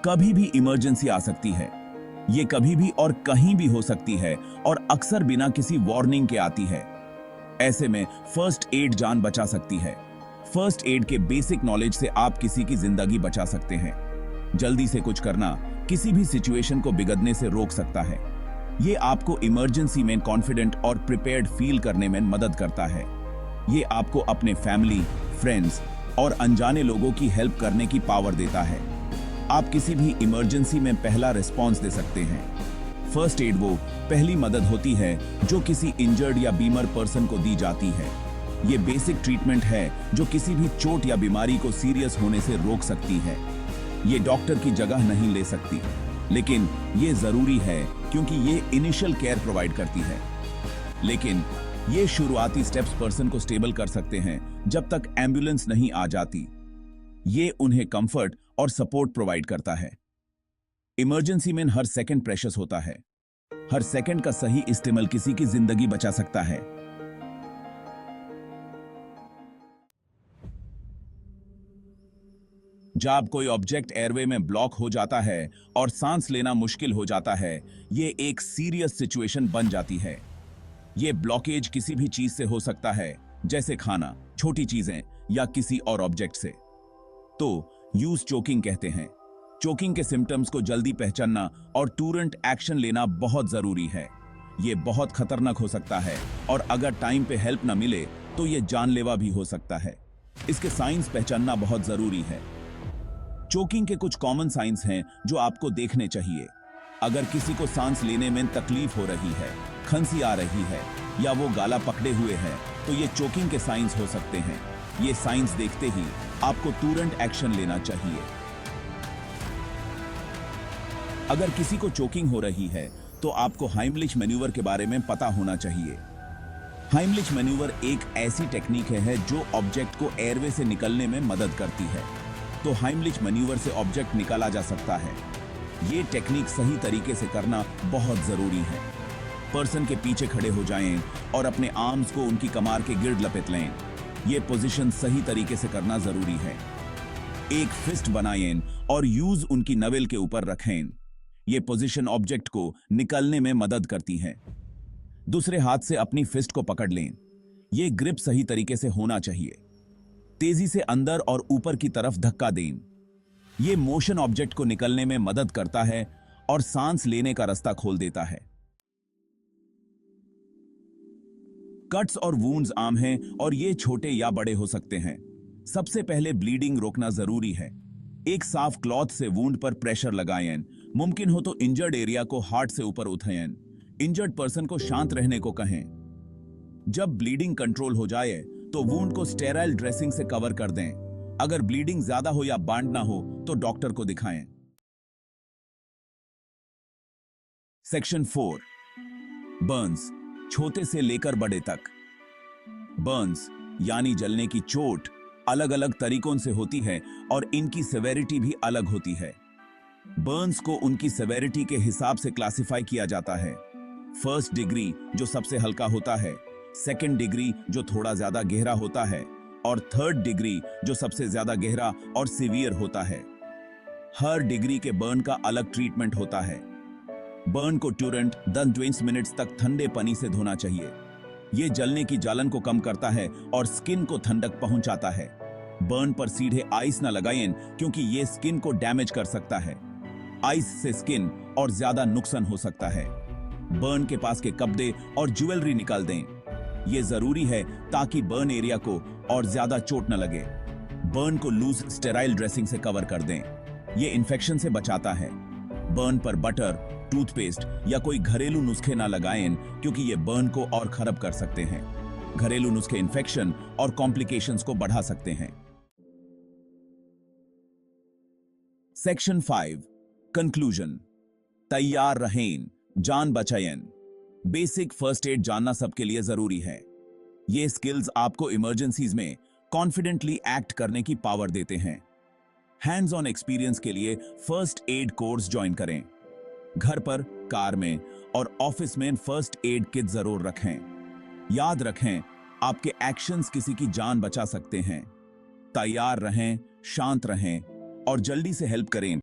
कभी भी इमरजेंसी आ सकती है। ये कभी भी और कहीं भी हो सकती है और अक्सर बिना किसी वार्निंग के आती है। ऐसे में फर्स्ट एड जान बचा सकती है। फर्स्ट एड के बेसिक नॉलेज से आप किसी की जिंदगी बचा सकते हैं। जल्दी से कुछ करना किसी भी सिचुएशन को बिगड़ने से रोक सकता है। ये आपको इमरजेंसी में कॉन्फिडेंट और प्रिपेयर्ड फील करने में मदद करता है। ये आपको अपने फैमिली, फ्रेंड्स और अनजाने लोगों की हेल्प करने की पावर देता है। आप किसी भी इमरजेंसी में पहला रिस्पॉन्स दे सकते हैं। फर्स्ट एड वो पहली मदद होती है जो किसी इंजर्ड या बीमार पर्सन को दी जाती है। ये बेसिक ट्रीटमेंट है जो किसी भी चोट या बीमारी को सीरियस होने से रोक सकती है। ये डॉक्टर की जगह नहीं ले सकती, लेकिन ये जरूरी है क्योंकि ये इनिशियल केयर प्रोवाइड करती है। लेकिन ये शुरुआती स्टेप्स पर्सन को स्टेबल कर सकते हैं जब तक एम्बुलेंस नहीं आ जाती। ये उन्हें कंफर्ट और सपोर्ट प्रोवाइड करता है। इमरजेंसी में हर सेकंड प्रेशियस होता है। हर सेकंड का सही इस्तेमाल किसी की जिंदगी बचा सकता है। जब कोई ऑब्जेक्ट एयरवे में ब्लॉक हो जाता है और सांस लेना मुश्किल हो जाता है, ये एक सीरियस सिचुएशन बन जाती है। ये ब्लॉकेज किसी भी चीज से हो सकता है, जैसे खाना, छोटी चीजें या किसी और ऑब्जेक्ट से। तो यूज चोकिंग कहते हैं। चोकिंग के सिम्टम्स को जल्दी पहचानना और तुरंत एक्शन लेना बहुत जरूरी है। ये बहुत खतरनाक हो सकता है और अगर टाइम पे हेल्प न मिले तो ये जानलेवा भी हो सकता है। इसके साइंस पहचानना बहुत जरूरी है। चोकिंग के कुछ कॉमन साइंस हैं जो आपको देखने चाहिए। अगर किसी को सांस लेने में तकलीफ हो रही है, खांसी आ रही है या वो गला पकड़े हुए है, तो ये चोकिंग के साइंस हो सकते हैं। ये साइंस देखते ही आपको तुरंत एक्शन लेना चाहिए। अगर किसी को चोकिंग हो रही है तो आपको हाइमलिच मैन्यूवर के बारे में पता होना चाहिए। हाइमलिच मैन्यूवर एक ऐसी टेक्निक है जो ऑब्जेक्ट को एयरवे से निकलने में मदद करती है। तो हाइमलिच मैन्यूवर से ऑब्जेक्ट निकाला जा सकता है। ये टेक्निक सही तरीके से करना बहुत जरूरी है। पर्सन के पीछे खड़े हो जाएं और अपने आर्म्स को उनकी कमर के गिर्द लपेट लें। ये पोजीशन सही तरीके से करना जरूरी है। एक फिस्ट बनाएं और यूज उनकी नवेल के ऊपर रखें। ये पोजीशन ऑब्जेक्ट को निकलने में मदद करती है। दूसरे हाथ से अपनी फिस्ट को पकड़ लें। ये ग्रिप सही तरीके से होना चाहिए। तेजी से अंदर और ऊपर की तरफ धक्का दें। ये मोशन ऑब्जेक्ट को निकलने में मदद करता है और सांस लेने का रास्ता खोल देता है। कट्स और वुंड्स आम हैं और ये छोटे या बड़े हो सकते हैं। सबसे पहले ब्लीडिंग रोकना जरूरी है। एक साफ क्लॉथ से वुंड पर प्रेशर लगाएं। मुमकिन हो तो इंजर्ड एरिया को हार्ट से ऊपर उठाएं। इंजर्ड पर्सन को शांत रहने को कहें। जब ब्लीडिंग कंट्रोल हो जाए तो वुंड को स्टेराइल ड्रेसिंग से कवर कर दें। अगर ब्लीडिंग ज्यादा हो या बांध ना हो तो डॉक्टर को दिखाएं। सेक्शन 4, बर्न्स, छोटे से लेकर बड़े तक। बर्न्स यानी जलने की चोट अलग अलग तरीकों से होती है और इनकी सेवेरिटी भी अलग होती है। बर्न्स को उनकी सेवेरिटी के हिसाब से क्लासिफाई किया जाता है। फर्स्ट डिग्री जो सबसे हल्का होता है, सेकेंड डिग्री जो थोड़ा ज्यादा गहरा होता है और थर्ड डिग्री जो सबसे ज्यादा गहरा और सीवियर होता है। हर डिग्री के बर्न का अलग ट्रीटमेंट होता है। बर्न को तुरंत 10-20 मिनट्स तक ठंडे पानी से धोना चाहिए। ये जलने की जलन को कम करता है और स्किन को ठंडक पहुंचाता है। बर्न पर सीधे आइस न लगाएं क्योंकि ये स्किन को डैमेज कर सकता है। आइस से स्किन और ज्यादा नुकसान हो सकता है। बर्न के पास के कपड़े और ज्वेलरी निकाल दें। ये जरूरी है ताकि बर्न एरिया को और ज्यादा चोट न लगे। बर्न को लूज स्टेराइल ड्रेसिंग से कवर कर दें। ये इन्फेक्शन से बचाता है। बर्न पर बटर, टूथपेस्ट या कोई घरेलू नुस्खे ना लगाएं क्योंकि ये बर्न को और खराब कर सकते हैं। घरेलू नुस्खे इन्फेक्शन और कॉम्प्लिकेशंस को बढ़ा सकते हैं। Section 5, conclusion. तैयार रहें, जान बचाएं। बेसिक फर्स्ट एड जानना सबके लिए जरूरी है। ये स्किल्स आपको इमरजेंसीज में कॉन्फिडेंटली एक्ट करने की पावर देते हैं। हैंड्स ऑन एक्सपीरियंस के लिए फर्स्ट एड कोर्स ज्वाइन करें। घर पर, कार में और ऑफिस में फर्स्ट एड किट जरूर रखें। याद रखें, आपके एक्शंस किसी की जान बचा सकते हैं। तैयार रहें, शांत रहें और जल्दी से हेल्प करें।